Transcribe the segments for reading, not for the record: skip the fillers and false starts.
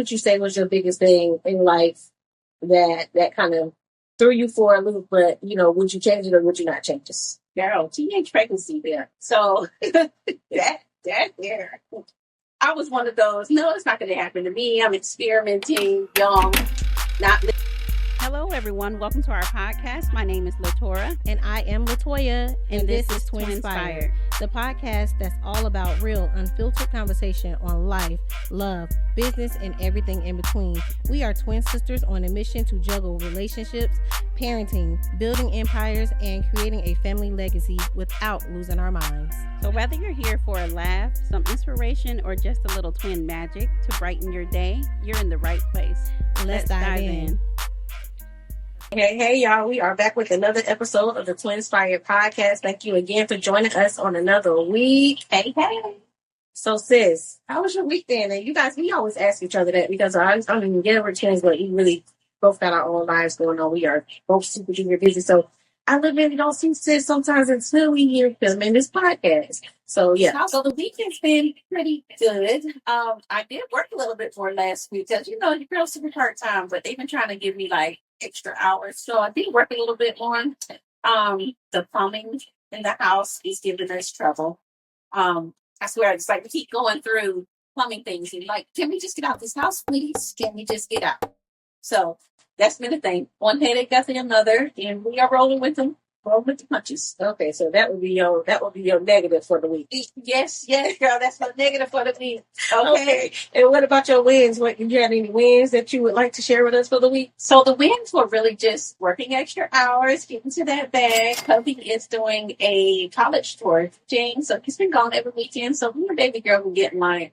would you say was your biggest thing in life that kind of threw you for a loop, but, would you change it or would you not change it? Girl, teenage pregnancy there. So that there. I was one of those, no, it's not going to happen to me. I'm experimenting, young, not. Hello, everyone. Welcome to our podcast. My name is LaTora. And I am LaToya. And this is Twinspired, the podcast that's all about real, unfiltered conversation on life, love, business, and everything in between. We are twin sisters on a mission to juggle relationships, parenting, building empires, and creating a family legacy without losing our minds. So whether you're here for a laugh, some inspiration, or just a little twin magic to brighten your day, you're in the right place. Let's dive in. Hey, y'all. We are back with another episode of the Twinspired podcast. Thank you again for joining us on another week. Hey. So, sis, how was your weekend? And you guys, we always ask each other that because I don't even get over twins, but we really both got our own lives going on. We are both super duper busy. So, I really don't see sis sometimes until we hear filming this podcast. So, yeah. So, the weekend's been pretty good. I did work a little bit more last week because, your girls super part-time, but they've been trying to give me, extra hours. So I did work a little bit more. The plumbing in the house is giving us trouble. I swear, it's like we keep going through plumbing things and can we just get out this house, please? Can we just get out? So that's been a thing. One headache after another, and we are rolling with them. Roll with the punches. Okay, so that would be your negative for the week. Yes, girl, that's my negative for the week. Okay. And what about your wins? You had any wins that you would like to share with us for the week? So the wins were really just working extra hours, getting to that bag. Cubby is doing a college tour thing, so he's been gone every weekend. So me and baby girl will get my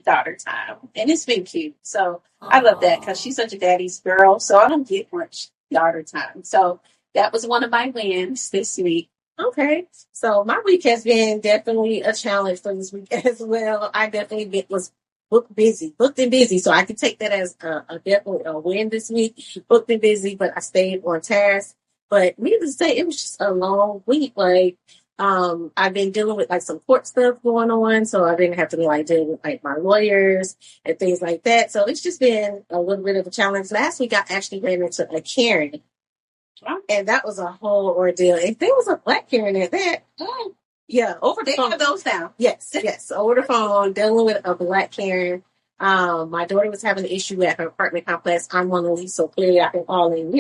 daughter time, and it's been cute. So I love that because she's such a daddy's girl, so I don't get much daughter time. So that was one of my wins this week. Okay. So my week has been definitely a challenge for this week as well. I definitely was booked and busy. So I can take that as definitely a win this week. Booked and busy, but I stayed on task. But needless to say, it was just a long week. I've been dealing with some court stuff going on. So I didn't have to deal with my lawyers and things like that. So it's just been a little bit of a challenge. Last week I actually ran into a Karen. And that was a whole ordeal. If there was a black Karen at that, over the phone. They have those now. Yes, over the phone, dealing with a black Karen. My daughter was having an issue at her apartment complex. I'm on the lease, so clearly I can call and,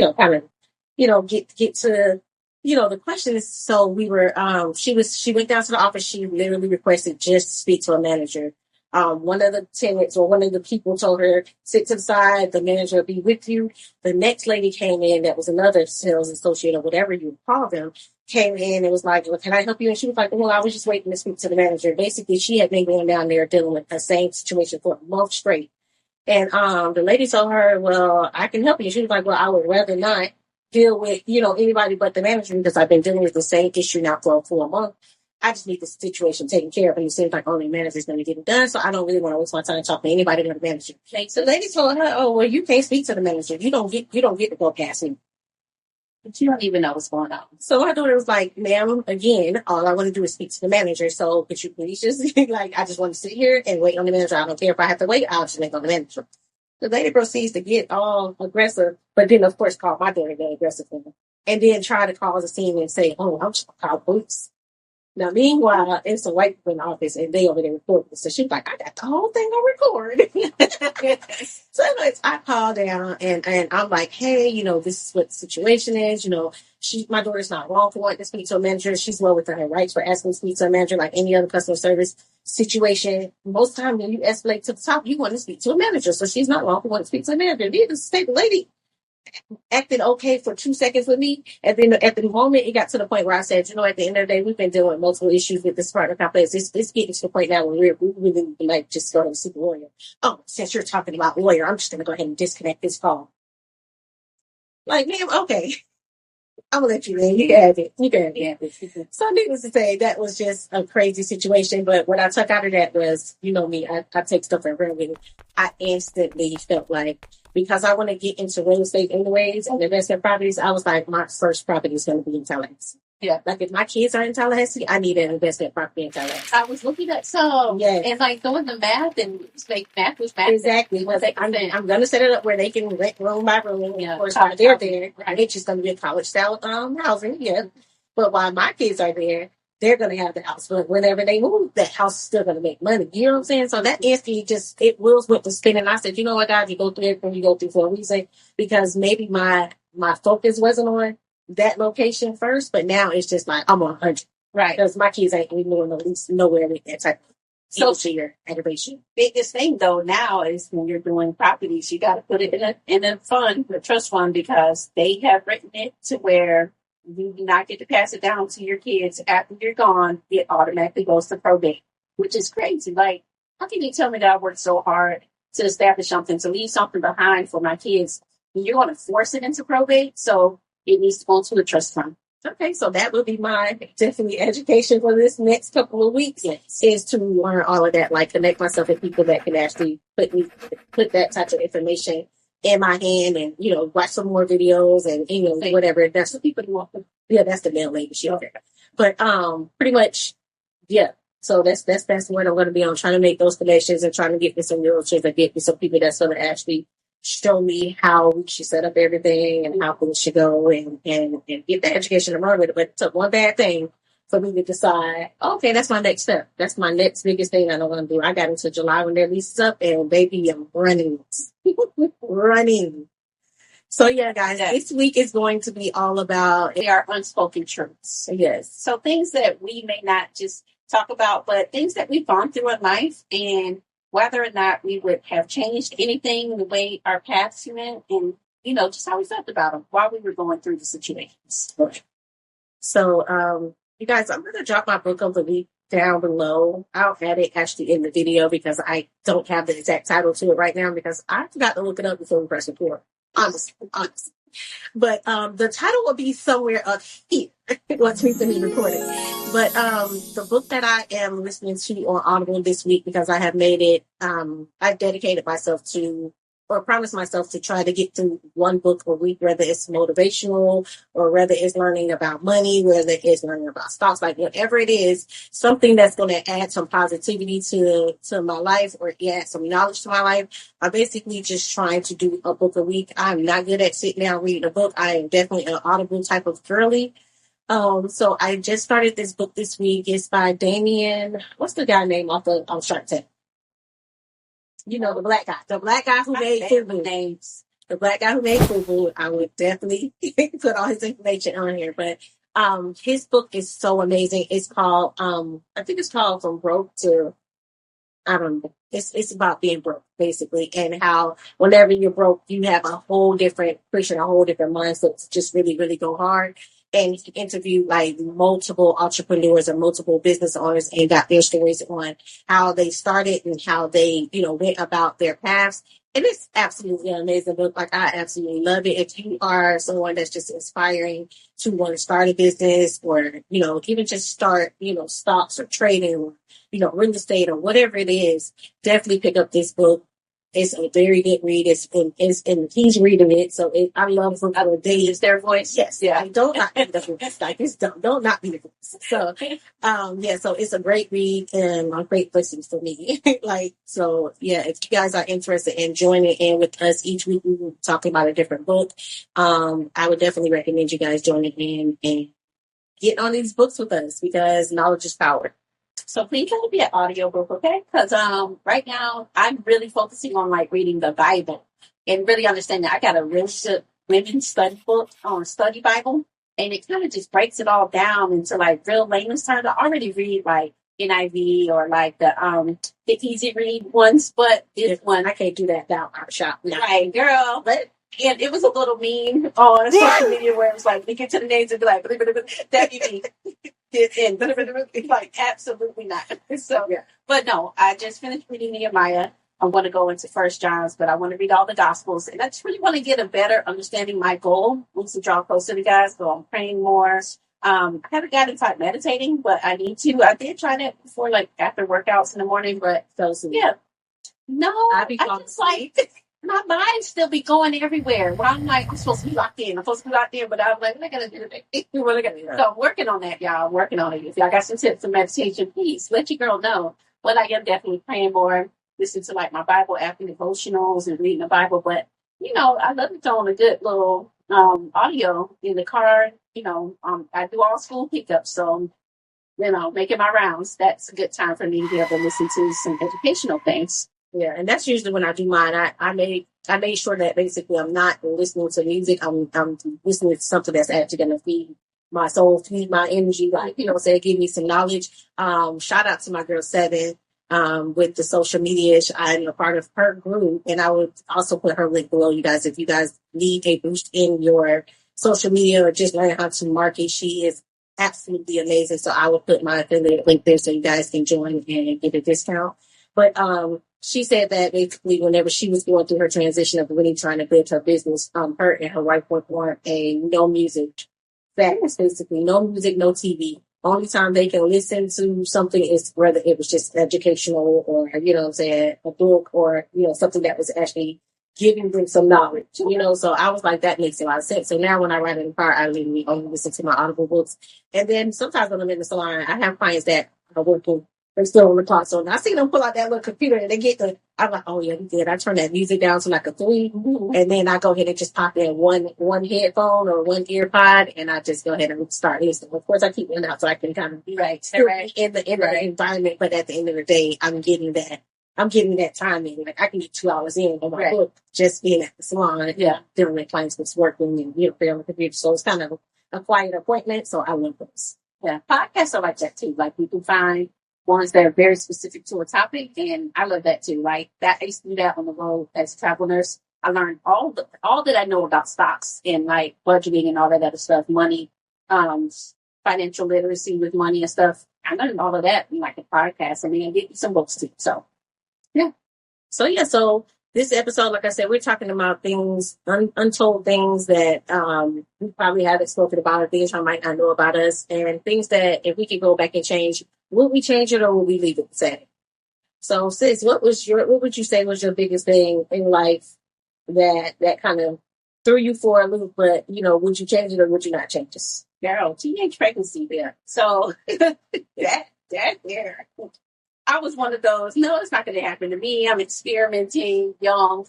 get to, the question is, so we were, she went down to the office. She literally requested just to speak to a manager. One of the tenants or one of the people told her, sit to the side, the manager will be with you. The next lady came in, that was another sales associate or whatever you call them, came in and was like, well, can I help you? And she was like, well, I was just waiting to speak to the manager. Basically, she had been going down there dealing with the same situation for a month straight. And the lady told her, well, I can help you. She was like, well, I would rather not deal with, anybody but the manager because I've been dealing with the same issue now for a month. I just need the situation taken care of. And it seems like only manager is going to get it done. So I don't really want to waste my time talking to anybody but the manager. So the lady told her, oh, well, you can't speak to the manager. You don't get to go past him. But you don't even know what's going on. So my daughter was like, ma'am, again, all I want to do is speak to the manager. So could you please just, I just want to sit here and wait on the manager. I don't care if I have to wait. I'll just wait on the manager. The lady proceeds to get all aggressive, but then, of course, call my daughter the aggressive one. And then try to cause a scene and say, oh, I'm just going to call police. Now, meanwhile, it's a white people in the office, and they over there recording. So she's like, I got the whole thing on record. So anyways, I call down, and I'm like, hey, this is what the situation is. My daughter's not wrong for wanting to speak to a manager. She's well within her rights for asking to speak to a manager like any other customer service situation. Most of the time, when you escalate to the top, you want to speak to a manager. So she's not wrong for wanting to speak to a manager. Needless to say, the lady acted okay for 2 seconds with me. And then at the moment, it got to the point where I said, at the end of the day, we've been dealing with multiple issues with this partner complex. It's getting to the point now where we really just go ahead and see the lawyer. Oh, since you're talking about lawyer, I'm just going to go ahead and disconnect this call. Ma'am, okay. I'm going to let you in. You can have it. So needless to say, that was just a crazy situation. But what I took out of that was, me, I take stuff for granted. I instantly felt like, because I want to get into real estate anyways and investment properties, I was like, my first property is going to be in Tallahassee. Yeah. Like if my kids are in Tallahassee, I need an investment property in Tallahassee. I was looking at some, and like doing the math, and make math was math. Exactly. Well, I'm going to set it up where they can rent room by room. Yeah. Of course, while they're there, it's just going to be a college style housing. Yeah. But while my kids are there, they're going to have the house. But whenever they move, that house is still going to make money. You know what I'm saying? So that instinct it wills went to spin. And I said, you know what, guys, you go through everything you go through for a reason, because maybe my focus wasn't on that location first, but now it's just like I'm on 100. Right. Because my kids ain't renewing the lease nowhere with that type of year aggravation. Biggest thing though now is when you're doing properties, you got to put it in a fund, a trust fund, because they have written it to where you do not get to pass it down to your kids after you're gone. It automatically goes to probate, which is crazy. Like, how can you tell me that I worked so hard to establish something, to leave something behind for my kids, and you're going to force it into probate? So it needs to go into a trust fund. Okay, so that will be my definitely education for this next couple of weeks. Yes. Is to learn all of that, like connect myself with people that can actually put that type of information in my hand, and watch some more videos and whatever. That's the people who want. Yeah, that's the mail lady. She okay. But pretty much, yeah. So that's what I'm going to be on, trying to make those connections and trying to get me some realtors and get me some people that's going to actually show me how we should set up everything and how things should go, and get the education to run with it. But it took one bad thing for me to decide, okay, that's my next step. That's my next biggest thing that I'm going to do. I got into July when their lease is up, and baby, I'm running. running. So yeah, guys, this week is going to be all about our unspoken truths. Yes. So things that we may not just talk about, but things that we've gone through in life, and whether or not we would have changed anything the way our paths went, and just how we felt about them while we were going through the situations. Okay. So, you guys, I'm going to drop my book of the week down below. I'll add it actually in the video because I don't have the exact title to it right now because I forgot to look it up before we press record. Honest. But the title will be somewhere up here once we finish recording. But the book that I am listening to on Audible this week, because I have made it, I've dedicated myself to, or promised myself to try to get through one book a week, whether it's motivational or whether it's learning about money, whether it's learning about stocks, like whatever it is, something that's going to add some positivity to my life or add some knowledge to my life. I'm basically just trying to do a book a week. I'm not good at sitting down reading a book. I am definitely an Audible type of girly. So I just started this book this week. It's by Damien. What's the guy name off Shark Tank? The black guy who made FUBU. Names. The black guy who made FUBU. I would definitely put all his information on here. But his book is so amazing. It's called I think it's called From Broke to, I don't know. It's about being broke, basically, and how whenever you're broke, you have a whole different mindset to just really, really go hard. And he interviewed like multiple entrepreneurs and multiple business owners and got their stories on how they started and how they, went about their paths. And it's absolutely an amazing book. Like, I absolutely love it. If you are someone that's just inspiring to want to start a business or, even just start, stocks or trading or, real estate or whatever it is, definitely pick up this book. It's a very good read. And he's reading it, so I love from other days. Is their voice? Yes, yeah. Don't not be the voice. Like don't not be the voice. So, so it's a great read and a great listen for me. So if you guys are interested in joining in with us each week, we will be talking about a different book. I would definitely recommend you guys joining in and get on these books with us because knowledge is power. So please let it be an audiobook, okay? Because right now I'm really focusing on reading the Bible and really understanding. I got a real good women's study book on Study Bible, and it kind of just breaks it all down into real layman's terms. I already read NIV or the easy read ones, but this one I can't do that down our shop. No. Right, girl. And it was a little meme on social media where it was we get to the names and be that you need. And absolutely not. So, but no, I just finished reading Nehemiah. I'm going to go into First John's, but I want to read all the Gospels, and I just really want to get a better understanding. My goal was to draw closer to God, so I'm praying more. I haven't gotten into meditating, but I need to. I did try that before, after workouts in the morning, but no, I just my mind still be going everywhere. Well, I'm like, I'm supposed to be locked in. I'm supposed to be locked in, but I'm like, what I gotta do today? What I gotta do? So I'm working on that, y'all. I'm working on it. If y'all got some tips for meditation, please let your girl know. But I am definitely praying more, listening to like my Bible app and devotionals and reading the Bible. But I love to throw on a good little audio in the car. I do all school pickups, so making my rounds, that's a good time for me to be able to listen to some educational things. Yeah, and that's usually when I do mine. I made sure that basically I'm not listening to music. I'm listening to something that's actually going to feed my soul, feed my energy. Like say give me some knowledge. Shout out to my girl Seven. With the social media, I'm a part of her group, and I would also put her link below, you guys. If you guys need a boost in your social media or just learn how to market, she is absolutely amazing. So I will put my affiliate link there so you guys can join and get a discount. But she said that basically whenever she was going through her transition of really trying to build her business, her and her wife would want a no music fast, basically no music, no TV. Only time they can listen to something is whether it was just educational or, a book or, something that was actually giving them some knowledge, So I was like, that makes a lot of sense. So now when I ride in the car, I literally only listen to my Audible books. And then sometimes when I'm in the salon, I have clients that are working, they're still on the clock. So I see them pull out that little computer and I'm like, oh yeah, we did. I turn that music down to like a 3. Mm-hmm. And then I go ahead and just pop in one headphone or one ear pod and I just go ahead and start listening. Of course I keep one out so I can kind of be still be in the environment, but at the end of the day, I'm getting that time in. Like I can get 2 hours in on my book just being at the salon, dealing with clients that's working and they're on the computer. So it's kind of a quiet appointment. So I love those. Yeah, podcasts are like that too. Like we can find ones that are very specific to a topic, and I love that too. Like that, I used to do that on the road as a travel nurse. I learned all that I know about stocks and like budgeting and all that other stuff, money, financial literacy with money and stuff. I learned all of that in like a podcast, and then get some books too. So yeah. So this episode, like I said, we're talking about things, untold things that we probably haven't spoken about, or things I might not know about us, and things that if we could go back and change, would we change it or would we leave it the same? So, sis, what would you say was your biggest thing in life that kind of threw you for a loop? But would you change it or would you not change it? Girl, teenage pregnancy there. So that there. I was one of those, no, it's not going to happen to me. I'm experimenting, young,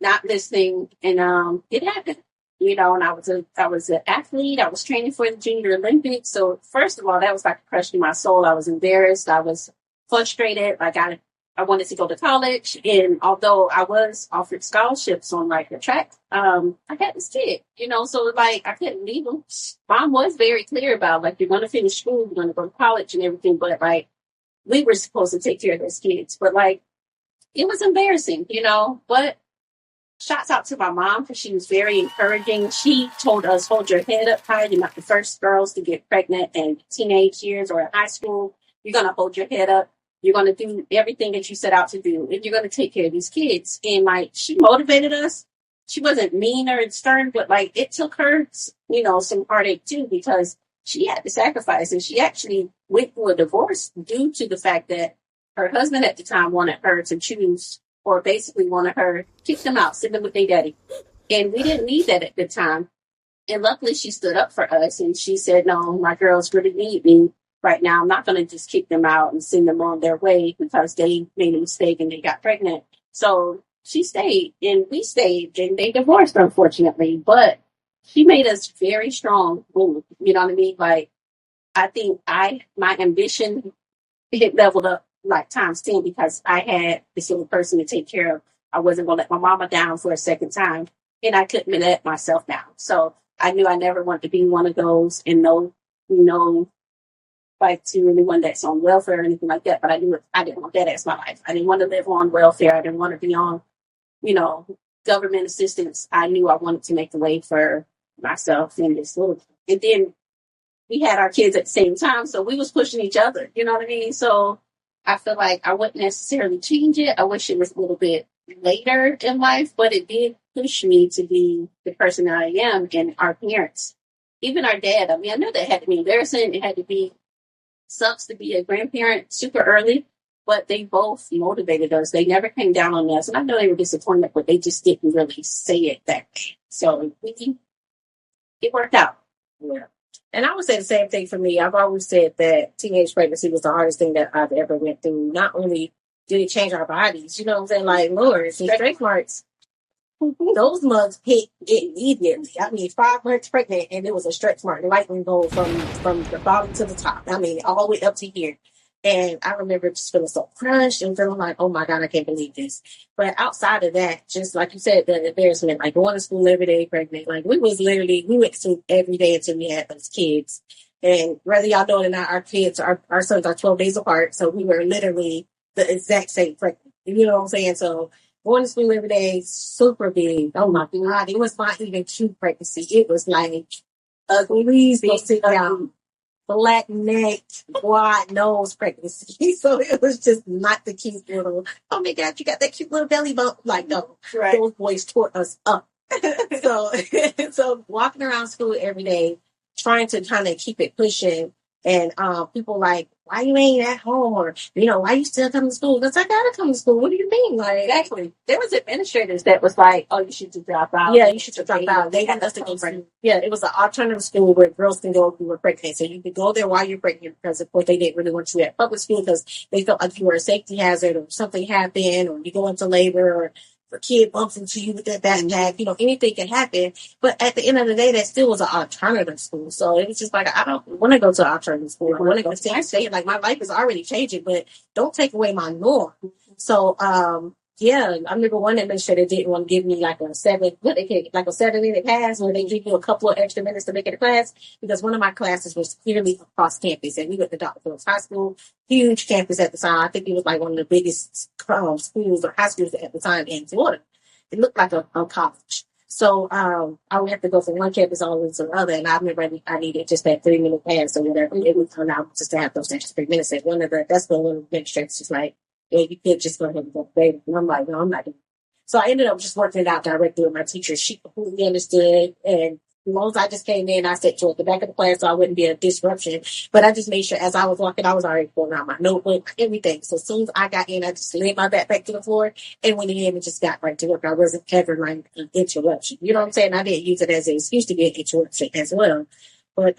not listening. And it happened, and I was an athlete. I was training for the Junior Olympics. So first of all, that was like a crush in my soul. I was embarrassed. I was frustrated. Like I wanted to go to college. And although I was offered scholarships on like the track, I had this kid, so like I couldn't leave him. Mom was very clear about like, you're going to finish school, you're going to go to college and everything. But like, we were supposed to take care of those kids, but like, it was embarrassing, but shouts out to my mom because she was very encouraging. She told us, hold your head up high. You're not the first girls to get pregnant in teenage years or in high school. You're going to hold your head up. You're going to do everything that you set out to do, and you're going to take care of these kids. And like, she motivated us. She wasn't mean or stern, but like, it took her, some heartache too, because she had to sacrifice, and she actually went through a divorce due to the fact that her husband at the time wanted her to choose, or basically wanted her kick them out, send them with their daddy. And we didn't need that at the time. And luckily she stood up for us and she said, no, my girls really need me right now. I'm not going to just kick them out and send them on their way because they made a mistake and they got pregnant. So she stayed and we stayed, and they divorced, unfortunately, but she made us very strong women. You know what I mean? Like, I think my ambition hit leveled up like times 10 because I had this little person to take care of. I wasn't going to let my mama down for a second time, and I couldn't let myself down. So I knew I never wanted to be one of those, and like to anyone that's on welfare or anything like that. But I knew I didn't want that as my life. I didn't want to live on welfare. I didn't want to be on, government assistance. I knew I wanted to make the way for myself and this little. And then we had our kids at the same time, so we was pushing each other. You know what I mean? So I feel like I wouldn't necessarily change it. I wish it was a little bit later in life, but it did push me to be the person that I am. And our parents, even our dad, I know that had to be embarrassing. It had to be, sucks to be a grandparent super early, but they both motivated us. They never came down on us. And I know they were disappointed, but they just didn't really say it that way. So it worked out. Yeah. And I would say the same thing for me. I've always said that teenage pregnancy was the hardest thing that I've ever went through. Not only did it change our bodies, you know what I'm saying? Like, Lord, some stretch marks, those mugs hit immediately. I mean, 5 months pregnant, and it was a stretch mark. The lightning bolt from the bottom to the top. I mean, all the way up to here. And I remember just feeling so crushed and feeling like, oh my God, I can't believe this. But outside of that, just like you said, the embarrassment, like going to school every day pregnant, like we went to school every day until we had those kids. And whether y'all know it or not, our sons are 12 days apart. So we were literally the exact same pregnant. You know what I'm saying? So going to school every day, super big. Oh my God. It was not even cute pregnancy. It was like, please go sit down. Black neck, wide nose pregnancy. So it was just not the cute little, oh my God, you got that cute little belly bump. Like, no, right. Those boys tore us up. So walking around school every day, trying to kind of keep it pushing. And people like, why you ain't at home? Or, why you still come to school? Because I got to come to school. What do you mean? Like, exactly. There was administrators that was like, oh, you should just drop out. Yeah, you should just drop out. They had us to go to, it was an alternative school where girls can go if you were pregnant. So you could go there while you're pregnant because, of course, they didn't really want you at public school because they felt like you were a safety hazard or something happened or you go into labor or a kid bumps into you with that backpack, anything can happen. But at the end of the day, that still was an alternative school. So it was just like, I don't want to go to an alternative school. I want to go to state. Like, my life is already changing, but don't take away my norm. So, I remember one administrator didn't want to give me like a 7-minute pass where they give you a couple of extra minutes to make it a class because one of my classes was clearly across campus and we went to Dr. Phillips High School, huge campus at the time. I think it was like one of the biggest schools or high schools at the time in Florida. It looked like a college. So I would have to go from one campus all the way to the other, and I remember I needed just that 3-minute pass or whatever. It would turn out just to have those extra 3 minutes. And that's the little administrators just like, yeah, you could just go ahead and go to bed. And I'm like, no, I'm not doing it. So I ended up just working it out directly with my teacher. She completely understood. And as long as I just came in, I sat toward the back of the class so I wouldn't be a disruption. But I just made sure as I was walking, I was already pulling out my notebook, everything. So as soon as I got in, I just laid my backpack to the floor and went in and just got right to work. I wasn't ever like an interruption. You know what I'm saying? I didn't use it as an excuse to be an interruption as well. But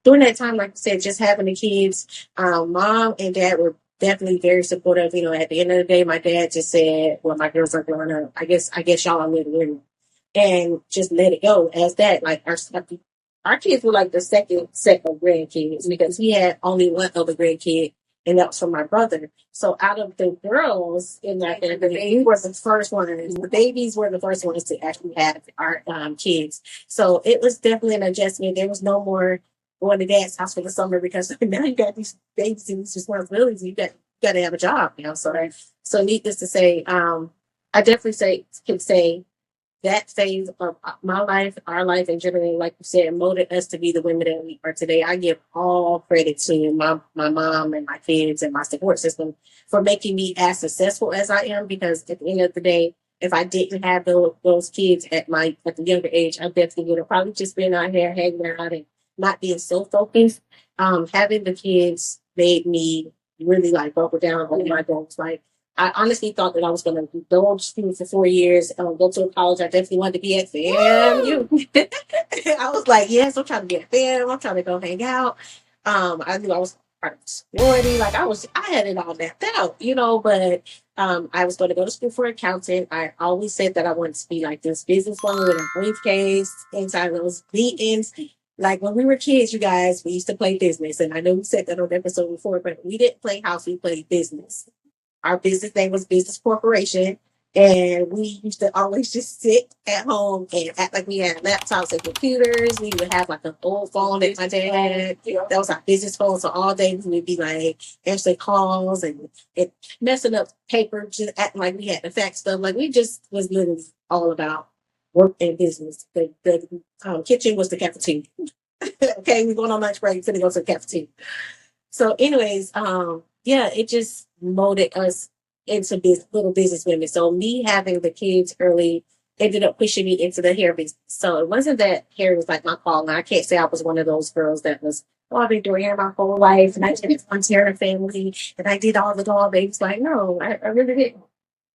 during that time, like I said, just having the kids, mom and dad were definitely very supportive. At the end of the day, my dad just said, well, my girls are growing up. I guess y'all are living and just let it go as that. Like our kids were like the second set of grandkids because we had only one other grandkid and that was from my brother. So out of the girls in that, we were the first ones. The babies were the first ones to actually have our kids. So it was definitely an adjustment. There was no more going to dad's house for the summer because now you got these babies and these responsibilities. You got to have a job now. So needless to say, I definitely can say that phase of my life, our life, and generally, like you said, molded us to be the women that we are today. I give all credit to my mom and my kids and my support system for making me as successful as I am. Because at the end of the day, if I didn't have those kids at the younger age, I definitely would have probably just been out here hanging out and not being so focused. Having the kids made me really like buckle down on my goals. Like, I honestly thought that I was going to go to school for 4 years, go to a college. I definitely wanted to be at FAMU. I was like, yes, I'm trying to be at FAM. I'm trying to go hang out. I knew I was part of the sorority. Like I had it all mapped out, but I was going to go to school for accounting. I always said that I wanted to be like this businesswoman with a briefcase inside those meetings. Like when we were kids, you guys, we used to play business. And I know we said that on episode before, but we didn't play house, we played business. Our business name was Business Corporation. And we used to always just sit at home and act like we had laptops and computers. We would have like an old phone that my dad had. That was our business phone. So all day we would be like answering calls and messing up paper, just acting like we had to fax stuff. Like we just was literally all about work and business. The kitchen was the cafeteria. Okay, we're going on lunch break, finna go to the cafeteria. So anyways, it just molded us into little business women. So me having the kids early ended up pushing me into the hair business. So it wasn't that hair was like my calling. I can't say I was one of those girls that was I've been doing hair my whole life, and I did it on Terra Family, and I did all the doll babies. Like, no, I really didn't.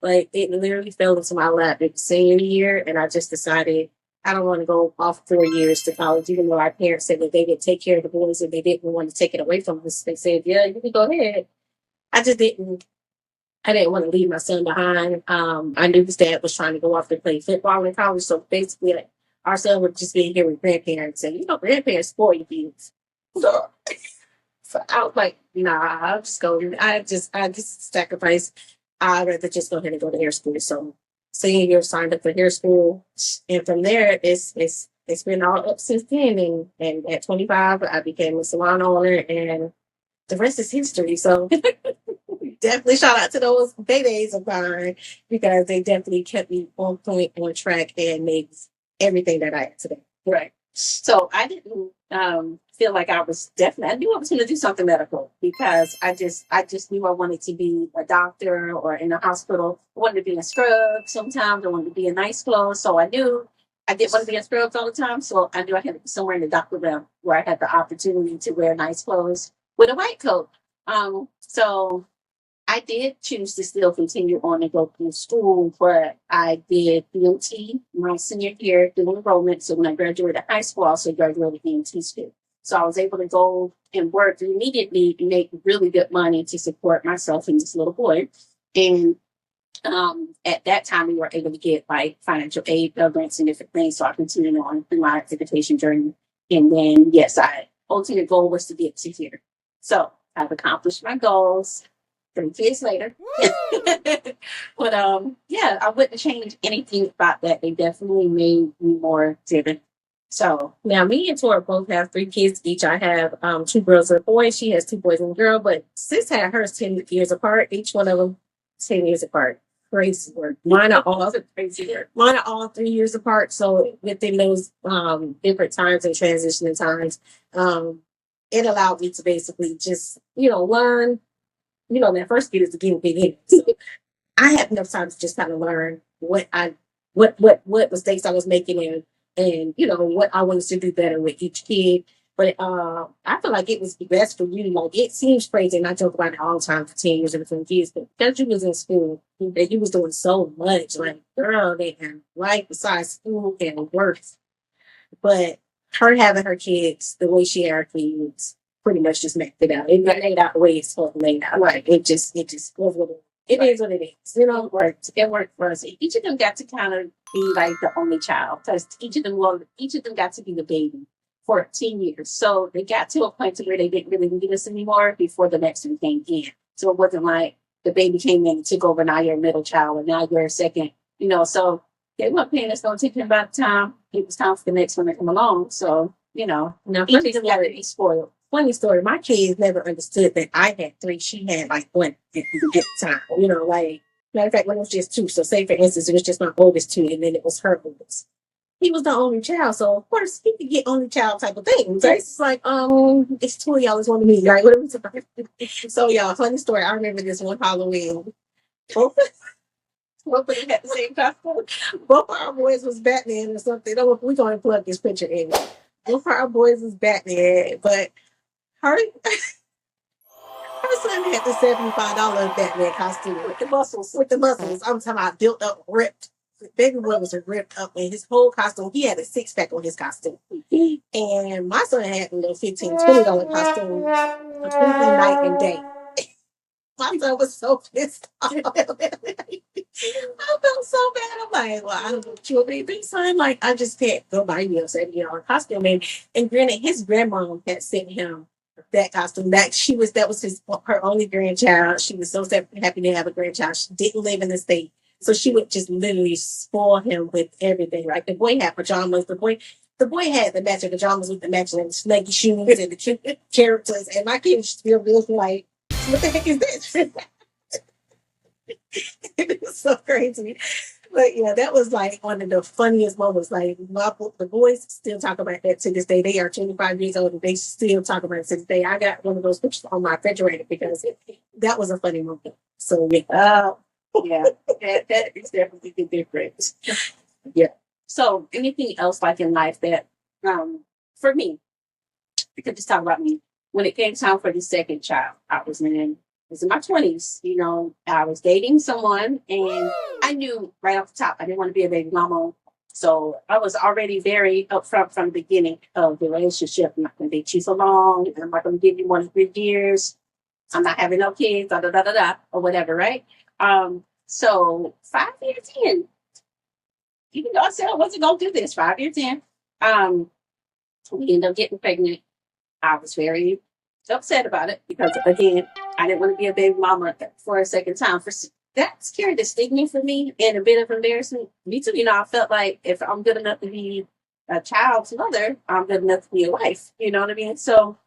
Like, it literally fell into my lap the same year, and I just decided I don't want to go off 4 years to college, even though our parents said that they would take care of the boys and they didn't want to take it away from us. They said, yeah, you can go ahead. I just didn't. I didn't want to leave my son behind. I knew his dad was trying to go off to play football in college, so basically, like, our son would just be here with grandparents, and grandparents spoil you kids. So, so I was like, nah, I'll just go. I just sacrifice. I'd rather just go ahead and go to hair school. So, senior year, signed up for hair school, and from there, it's been all up since then. And at 25, I became a salon owner, and the rest is history. So definitely shout out to those days of mine because they definitely kept me on point, on track, and made everything that I am today. Right. So I didn't feel like I was definitely. I knew I was going to do something medical because I just knew I wanted to be a doctor or in a hospital. I wanted to be in scrubs sometimes. I wanted to be in nice clothes. So I knew I didn't want to be in scrubs all the time. So I knew I had to be somewhere in the doctor realm where I had the opportunity to wear nice clothes with a white coat. So I did choose to still continue on and go through school, but I did BOT my senior year through enrollment. So when I graduated high school, I also graduated BOT school. So I was able to go and work immediately and make really good money to support myself and this little boy. And at that time, we were able to get like financial aid, grants, and different things. So I continued on in my education journey. And then, yes, I ultimate goal was to get to here. So I've accomplished my goals. 3 kids later. But yeah, I wouldn't change anything about that. They definitely made me more driven. So Now, me and Tora both have 3 kids each. I have 2 girls and a boy. She has 2 boys and a girl, but sis had hers 10 years apart. Each one of them 10 years apart. Crazy work. Mine are all crazy work. mine are all 3 years apart. So within those different times and transitioning times, it allowed me to basically just learn. That first kid is the guinea pig. So I had enough time to just kind of learn what mistakes I was making and what I wanted to do better with each kid. But I feel like it was best for you. Like, it seems crazy, and I joke about it all the time for 10 years and between kids, but because you was in school and you was doing so much, like, girl, they had life besides school and work. But her having her kids the way she had her kids pretty much just maxed it out. It laid out the way it's supposed to lay out. Like, it just was what it is what it is. It worked. It worked for us. Each of them got to kind of be like the only child because each of them got to be the baby for 10 years. So they got to a point to where they didn't really need us anymore before the next one came in. So it wasn't like the baby came in and took over. Now you're a middle child, and now you're a second. So they weren't paying us no attention about the time it was time for the next one to come along. So Now, each of them got to be spoiled. funny story. My kids never understood that I had 3. She had like 1 at the time. Like, matter of fact, when it was just 2. So say for instance, it was just my oldest 2, and then it was her oldest. He was the only child, so of course he could get only child type of things. Right? It's like, it's 2 of y'all is one of me, right? What are we talking about? So y'all, funny story. I remember this one Halloween. Both of them had the same costume. Both of our boys was Batman or something. We're going to plug this picture in. Both of our boys was Batman, but her son had the $75 Batman costume with the muscles. With the muscles, I'm talking about built up, ripped. Baby boy was ripped up, and his whole costume. He had a 6-pack on his costume, and my son had a little $15-$20 costume, completely night and day. My son was so pissed off. I felt so bad. I'm like, well, I don't know what you want me to do, son. Like, I just can't go buy you a $70 costume. And granted, his grandmom had sent him that costume. That was her only grandchild. She was so happy to have a grandchild. She didn't live in the state. So she would just literally spoil him with everything. Like, the boy had pajamas. The boy had the matching pajamas with the matching snaky shoes and the cute characters. And my kids still feels like, what the heck is this? It was so crazy. But yeah, that was like one of the funniest moments. Like, the boys still talk about that to this day. They are 25 years old and they still talk about it to this day. I got one of those pictures on my refrigerator because that was a funny moment. So yeah. Yeah, that is definitely the difference. Yeah. So anything else like in life that, for me, we could just talk about me. when it came time for the second child, I was in my 20s. You know, I was dating someone, and I knew right off the top I didn't want to be a baby mama. So I was already very upfront from the beginning of the relationship. I'm not going to date you so long. I'm not going to give you more than 3 years. I'm not having no kids, da da da da da, or whatever, right? So 5 years in, even though I said I wasn't going to do this, 5 years in, we ended up getting pregnant. I was very upset about it because, again, I didn't want to be a baby mama for a second time. That carried the stigma for me and a bit of embarrassment. Me too. You know, I felt like if I'm good enough to be a child's mother, I'm good enough to be a wife. You know what I mean? So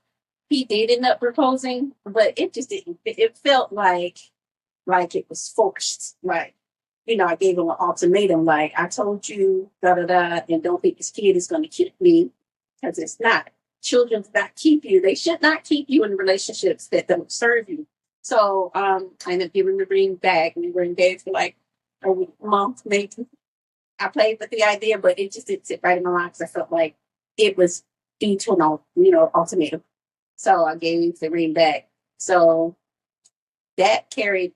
he did end up proposing, but it just didn't. It felt like it was forced. Like, you know, I gave him an ultimatum. Like, I told you, da da da, and don't think this kid is going to keep me, because it's not. Children do not keep you. They should not keep you in relationships that don't serve you. So I ended up giving the ring back. We were engaged for like a month, maybe. I played with the idea, but it just didn't sit right in my mind because I felt like it was due to an ultimatum. So I gave the ring back. So that carried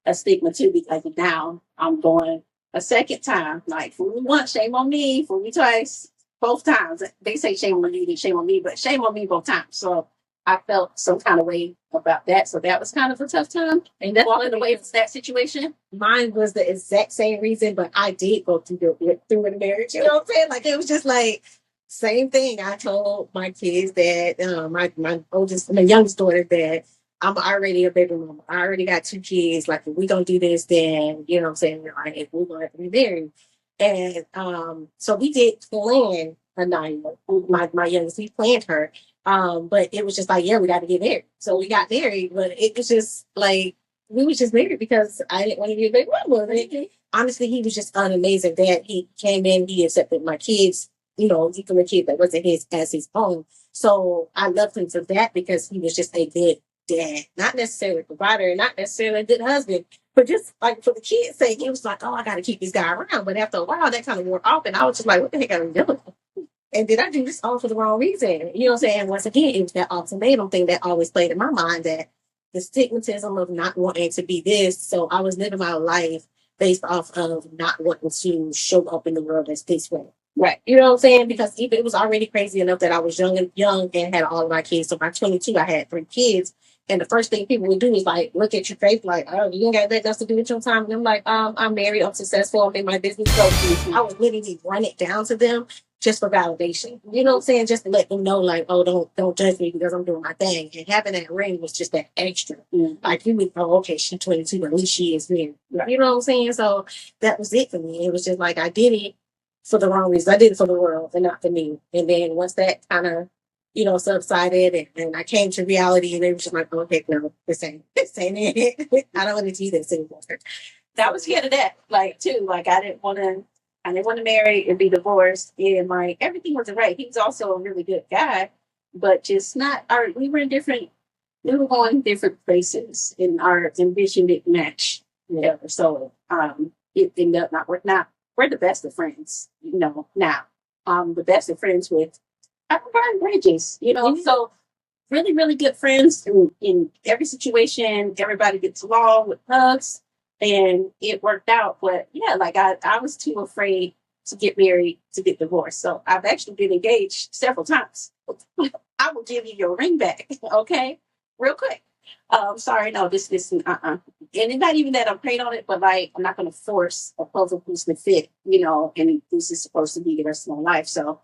a stigma too, because now I'm going a second time. Like, fool me once, shame on me. Fool me twice. Both times. They say shame on you, then shame on me, but shame on me both times. So I felt some kind of way about that. So that was kind of a tough time. And that's walking away from that situation. Mine was the exact same reason, but I did go through the marriage. You know what I'm saying? Like, it was just like same thing. I told my kids that my youngest daughter that I'm already a baby mama. I already got 2 kids. Like, if we gonna do this, then you know what I'm saying, like, if we're gonna have to be married. And so we did plan a 9-year. My youngest, we planned her. But it was just like, yeah, we got to get married. So we got married, but it was just like we was just married because I didn't want to be a baby mama. Honestly, he was just an amazing dad. He came in, he accepted my kids, you know, even the kid that wasn't his as his own. So I loved him for that because he was just a good dad, not necessarily a provider, not necessarily a good husband, but just like for the kids' sake, it was like, oh, I got to keep this guy around. But after a while, that kind of wore off, and I was just like, what the heck are we doing? And did I do this all for the wrong reason? You know what I'm saying? Once again, it was that ultimatum thing that always played in my mind, that the stigmatism of not wanting to be this. So I was living my life based off of not wanting to show up in the world as this way. Right. You know what I'm saying? Because even it was already crazy enough that I was young and had all of my kids. So by 22, I had 3 kids. And the first thing people would do is like look at your face like, oh, you ain't got nothing else to do with your time. And I'm like, I'm married, I'm successful, I'm in my business. So I would literally run it down to them just for validation. You know what I'm saying? Just to let them know, like, oh, don't judge me because I'm doing my thing. And having that ring was just that extra. Like, you would, oh, okay, she's 22, at least she is there. You know what I'm saying? So that was it for me. It was just like I did it for the wrong reason. I did it for the world and not for me. And then once that kind of, you know, subsided and I came to reality, and they were just like, oh, heck no, this ain't it. I don't want to do this anymore. That was scared of that, like, too. Like, I didn't want to marry and be divorced. And like everything was right. He was also a really good guy, but just not we were going different places and our ambition didn't match. Yeah. So it ended up not working out. We're the best of friends, you know, now. The best of friends with I burn bridges, you know. So really, really good friends in every situation. Everybody gets along with hugs, and it worked out. But yeah, like I was too afraid to get married to get divorced. So I've actually been engaged several times. I will give you your ring back, okay, real quick. Sorry, no, this, and it's not even that I'm praying on it, but like I'm not going to force a puzzle piece to fit, you know, and this is supposed to be the rest of my life. So,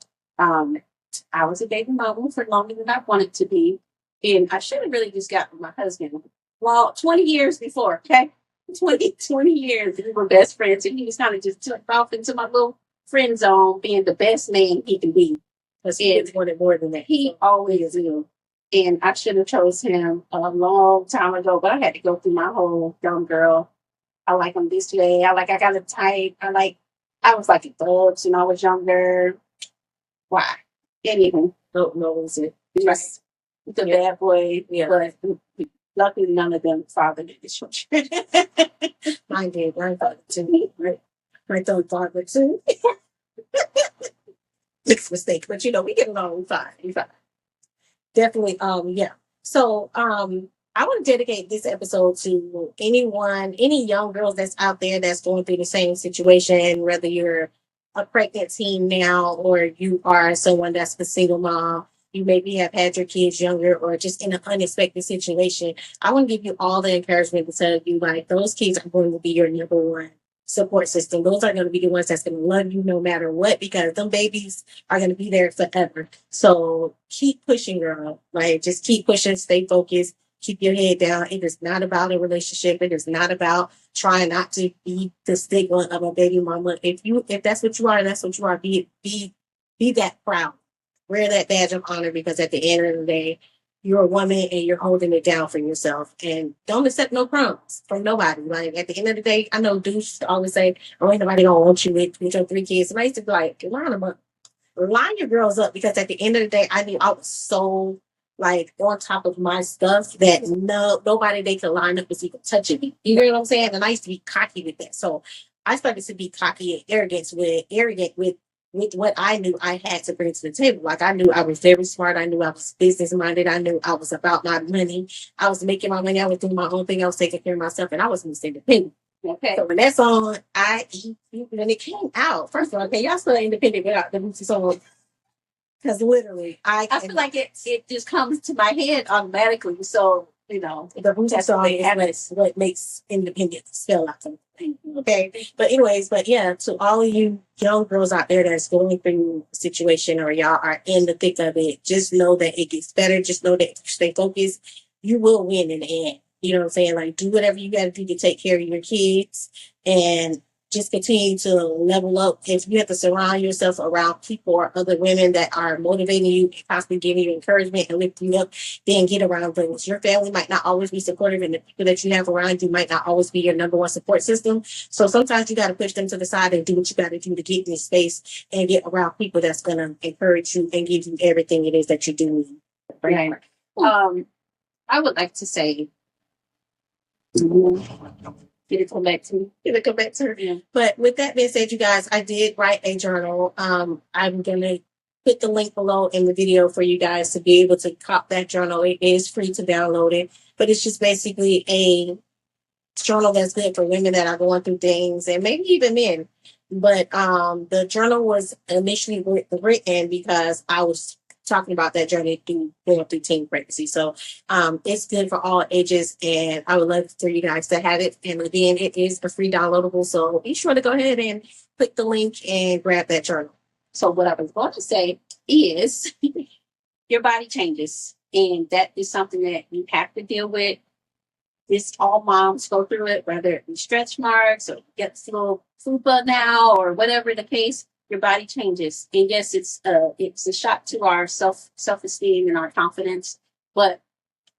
I was a baby mama for longer than I wanted to be. And I should have really just got with my husband. Well, 20 years before, okay? 20 years. We were best friends. And he was kind of just took off into my little friend zone, being the best man he can be. Because he wanted more than that. He always will. And I should have chose him a long time ago, but I had to go through my whole young girl. I like him this way. I got a type. I was like adults and I was younger. Why? Anywho, no was it. Just the bad boy. Yeah. But luckily none of them fathered the children. Mine did. Mine fathered too. My third father too. It's a mistake. But you know, we get along fine. Definitely, yeah. So, I want to dedicate this episode to any young girls that's out there that's going through the same situation, whether you're a pregnant teen now or you are someone that's a single mom. You maybe have had your kids younger or just in an unexpected situation. I want to give you all the encouragement to tell you, like, those kids are going to be your number one support system. Those are going to be the ones that's going to love you no matter what, because them babies are going to be there forever. So keep pushing, girl. Like, just keep pushing, stay focused, keep your head down. It is not about a relationship. It is not about trying not to be the stigma of a baby mama. If that's what you are, that's what you are. Be that proud. Wear that badge of honor, because at the end of the day, you're a woman and you're holding it down for yourself. And don't accept no crumbs from nobody. Like, at the end of the day, I know dudes always say, "Oh, ain't nobody gonna want you with your 3 kids." And I used to be like, line them up, line your girls up, because at the end of the day, I knew I was so, like, on top of my stuff that nobody they could line up was even touching me. You know what I'm saying? And I used to be cocky with that. So I started to be cocky and arrogant with what I knew I had to bring to the table. Like, I knew I was very smart. I knew I was business minded. I knew I was about my money. I was making my money. I was doing my own thing. I was taking care of myself, and I was Miss Independent. Okay. So when that song, when it came out, first of all, okay, y'all still independent without the Bootsy song. Because literally, I feel like it just comes to my head automatically. So, the Bootsy song is what makes independence spell out to me. Okay. But yeah, to all of you young girls out there that's going through a situation, or y'all are in the thick of it, just know that it gets better. Just know that if you stay focused, you will win in the end. You know what I'm saying? Like, do whatever you got to do to take care of your kids, and just continue to level up. If you have to surround yourself around people or other women that are motivating you, constantly giving you encouragement and lifting you up, then get around those. Your family might not always be supportive, and the people that you have around you might not always be your number one support system. So sometimes you got to push them to the side and do what you got to do to get in this space and get around people that's going to encourage you and give you everything it is that you do need. Right. I would like to say, did it come back to me? Did it come back to her? Yeah. But with that being said, you guys, I did write a journal. I'm going to put the link below in the video for you guys to be able to cop that journal. It is free to download it, but it's just basically a journal that's good for women that are going through things, and maybe even men. But the journal was initially written because I was talking about that journey through going through teen pregnancy. So it's good for all ages, and I would love for you guys to have it. And again, it is a free downloadable, so be sure to go ahead and click the link and grab that journal. So what I was going to say is your body changes, and that is something that you have to deal with. This, all moms go through it, whether it be stretch marks or get a little fupa now or whatever the case. Your body changes, and yes, it's a shock to our self-esteem and our confidence. But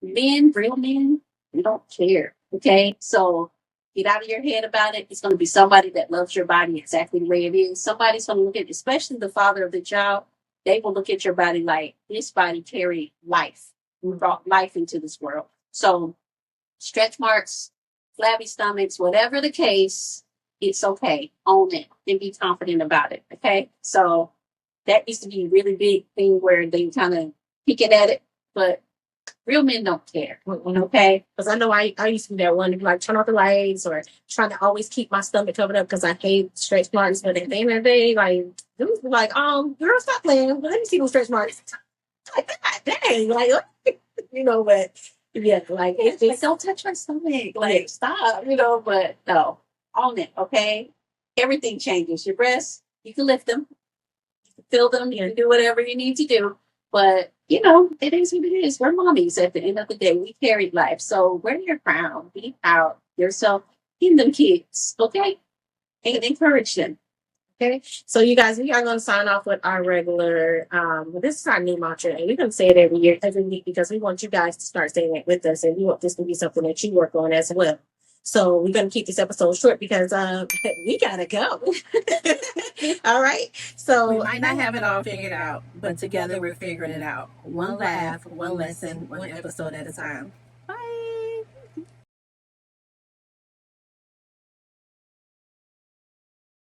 men, real men, they don't care. Okay, so get out of your head about it. It's going to be somebody that loves your body exactly the way it is. Somebody's going to look at, especially the father of the child, they will look at your body like, this body carried life. We brought life into this world. So stretch marks, flabby stomachs, whatever the case, it's okay. Own it and be confident about it. Okay. So that used to be a really big thing where they kind of peeking at it, but real men don't care. Okay. Because I know I used to be that one to be like, turn off the lights, or trying to always keep my stomach covered up because I hate stretch marks. But at the end of the day, like, dudes be like, girl, stop playing. Let me see those stretch marks. Like, God dang. Like, but yeah, like, it's like, don't touch my stomach. Like, stop, but no, own it, okay? Everything changes. Your breasts, you can lift them, you can feel them, you can do whatever you need to do. But, it is what it is. We're mommies at the end of the day. We carried life. So wear your crown, be proud yourself in them kids, okay? And encourage them. Okay, so you guys, we are going to sign off with our regular, this is our new mantra, and we're going to say it every week, because we want you guys to start saying it with us, and we want this to be something that you work on as well. So we're going to keep this episode short because we got to go. All right. So we might not have it all figured out, but together we're figuring it out. One laugh, one lesson, one episode at a time.